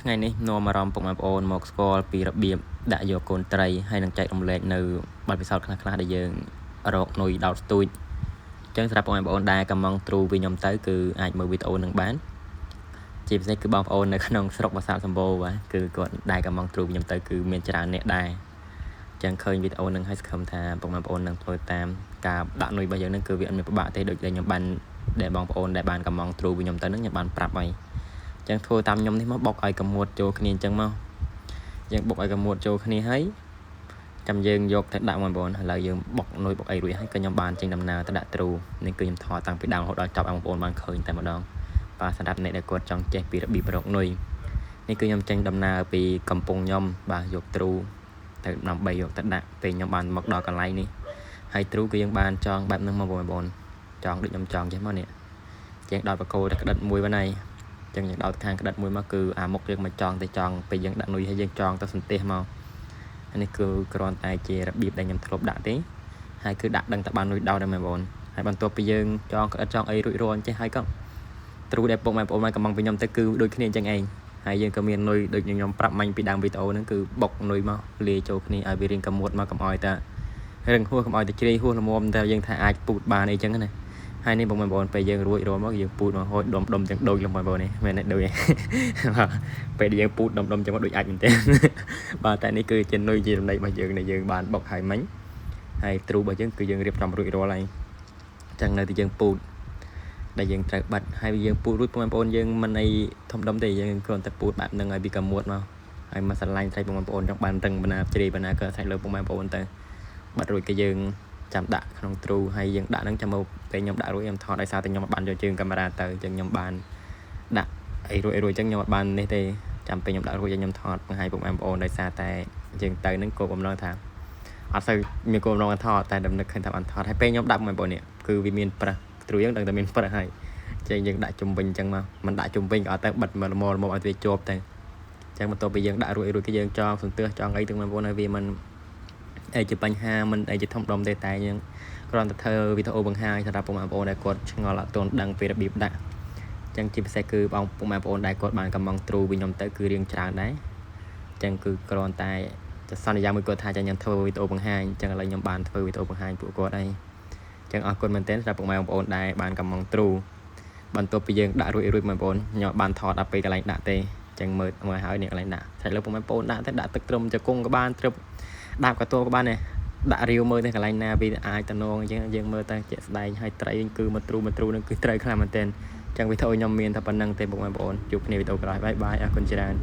ថ្ងៃនេះនាំអារម្មណ៍ពុកម៉ែបងប្អូនមកស្គាល់ពីរបៀបដាក់យកកូនត្រីហើយនឹងចែករំលែកនៅបទពិសោធន៍ខ្លះៗដែលយើងរកនុយដោតស្ទូចអញ្ចឹងសម្រាប់ពុកម៉ែបងប្អូនដែលកំងទ្រូពីខ្ញុំទៅគឺអាចមើលវីដេអូនឹងបានជាពិសេសគឺបងប្អូននៅក្នុងស្រុកប្រាសាទសម្បូរបាទគឺគាត់ដែលកំងទ្រូពីខ្ញុំទៅគឺមានច្រើនអ្នកដែរអញ្ចឹងឃើញវីដេអូនឹងហើយសង្ឃឹមថាពុកម៉ែបងប្អូននឹងធ្វើតាមការដាក់នុយរបស់យើងនឹងគឺវាអត់មានពិបាកទេដូចដែលខ្ញុំបានដែលបងប្អូនដែលបានកំងទ្រូពីខ្ញុំទៅនឹងខ្ញុំបានប្រាប់ហើយចឹងធ្វើតាមខ្ញុំនេះមកបុកឲ្យកមួតចូលគ្នាអញ្ចឹងមកយើងបុកឲ្យកមួតចូលគ្នាហើយចាំយើងយកទៅដាក់បងប្អូនឥឡូវយើងបុកនុយបុកអីរួចហើយក៏ខ្ញុំបានចេញដំណើរទៅដាក់ទ្រូនេះគឺខ្ញុំថតតាំងពីដើមរហូតដល់ចប់ឲ្យបងប្អូនបានឃើញតែម្ដងបាទសម្រាប់អ្នកដែលគាត់ចង់ចេះពីរបៀបរកនុយនេះគឺខ្ញុំចេញដំណើរពីកំពង់ខ្ញុំបាទយកទ្រូទៅដើម្បីយកទៅដាក់ពេលខ្ញុំបានមកដល់កន្លែងនេះហើយទ្រូគឺយើងបានចងបែបហ្នឹងមកបងប្អូនចងដូចខ្ញុំចងចេះមកនេះជាងដល់បកគោទៅក្តិតមួយវិញហើយចឹងយើងដោតខាងក្តិតមួយមកគឺអាមុខយើងមកចងទៅចងពេលយើងដាក់នុយហើយយើងចងទៅសន្ទះមកនេះគឺគ្រាន់តែជារបៀបដែលខ្ញុំធ្លាប់ដាក់ទេហើយគឺដាក់ដឹងតែបាននុយដោតដែរបងប្អូនហើយបន្ទាប់ពីយើងចងក្តិតចងអីរួចរាល់អញ្ចេះហើយក៏ទ្រូដែលពុកម៉ែបងប្អូនបានកំងពីខ្ញុំទៅគឺដូចគ្នាអញ្ចឹងឯងហើយយើងក៏មាននុយដូចខ្ញុំប្រាប់មិញពីដើមវីដេអូហ្នឹងគឺបុកនុយមកលាយចូលគ្នាឲ្យវារៀងកមួតមកកុំឲ្យតែរឹងហួសកុំឲ្យតែជ្រៃហួសល្មមតែយើងថាអាចពូតបានអីចឹងណាហើយនេះបងប្អូនពេលយើងរួចរាល់មកយើងពូតមកហូចដុំទាំងដូចលំបងប្អូននេះមែនទេដូចពេលយើងពូតដុំចឹងមកដូចអាចមែនទេបាទតែនេះគឺជានុយជាចំណីរបស់យើងដែលយើងបានបុកហើយមិញហើយទ្រូរបស់យើងគឺយើងរៀបចំរួចរាល់ហើយចឹងនៅតែយើងពូតដែលយើងត្រូវបាត់ហើយយើងពូតរួចបងប្អូនយើងមិនអីធំដុំទេយើងគ្រាន់តែពូតបែបហ្នឹងឲ្យវាកមួតមកហើយមកស្រឡាញ់ត្រីបងប្អូនចង់បានរឹងបណ្ណាជ្រៃបណ្ណាក៏ស្រេចលើបងប្អូនទៅបាត់រួចក៏យើងចាំដាក់ក្នុងទ្រូហើយយើងដាក់ហ្នឹងចាំមកពេលខ្ញុំដាក់រួចខ្ញុំថតដោយសារតែខ្ញុំអត់បានយកជើងកាមេរ៉ាទៅអញ្ចឹងខ្ញុំបានដាក់អីរួចអញ្ចឹងខ្ញុំអត់បាននេះទេចាំពេលខ្ញុំដាក់រួចខ្ញុំថតបង្ហាញបងប្អូនដោយសារតែយើងទៅហ្នឹងគោលបំណងថាអត់សូវមានគោលបំណងថតតែដំណឹកឃើញថាបានថតហើយពេលខ្ញុំដាក់បងប្អូននេះគឺវាមានប្រឹសទ្រូយើងដឹងតែមានប្រឹសហើយចឹងយើងដាក់ជុំវិញអញ្ចឹងមកមិនដាក់ជុំវិញក៏អត់ទៅបិទមកល្មមឲ្យវាជាប់ទៅអញ្ចឹងបន្ទាប់ពីយើងដាក់រួចគឺយើងចងសន្ទះចងអីទាំងបងប្អូនឲ្យវាមិនអីជាបញ្ហាមិនអីជាធំដុំទេតែយើងគ្រាន់តែធ្វើវីដេអូបង្ហាញសម្រាប់បងប្អូនដែលគាត់ឆ្ងល់អត់ទាន់ដឹងពីរបៀបដាក់អញ្ចឹងជាពិសេសគឺបងប្អូនដែលគាត់បានកំងទ្រូពីខ្ញុំទៅគឺរៀងច្រើនដែរអញ្ចឹងគឺគ្រាន់តែសន្យាមួយគាត់ថាចាំខ្ញុំធ្វើវីដេអូបង្ហាញអញ្ចឹងឥឡូវខ្ញុំបានធ្វើវីដេអូបង្ហាញពួកគាត់ហើយអញ្ចឹងអរគុណមែនទែនសម្រាប់បងប្អូនដែលបានកំងទ្រូបន្ទាប់ពីយើងដាក់រួចបងប្អូនខ្ញុំបានថតដល់ពេលកន្លែងដាក់ទេអញ្ចឹងមើលហើយនេះកន្លែងដាក់តែលើបងប្អូនដាក់ទៅដាក់ទឹកត្រឹមជង្គង់ក៏បានត្រឹមដាប់កតោក៏បានដែរដាក់រាវមើលទៅកន្លែងណាវាអាចតំណងអញ្ចឹងយើងមើលទៅជាក់ស្ដែងហើយត្រីគឺមកទ្រូនឹងគឺត្រីខ្លាំងមែនទែនអញ្ចឹងវីដេអូខ្ញុំមានតែប៉ុណ្្នឹងទេបងប្អូនជួបគ្នាវីដេអូក្រោយបាយអរគុណច្រើន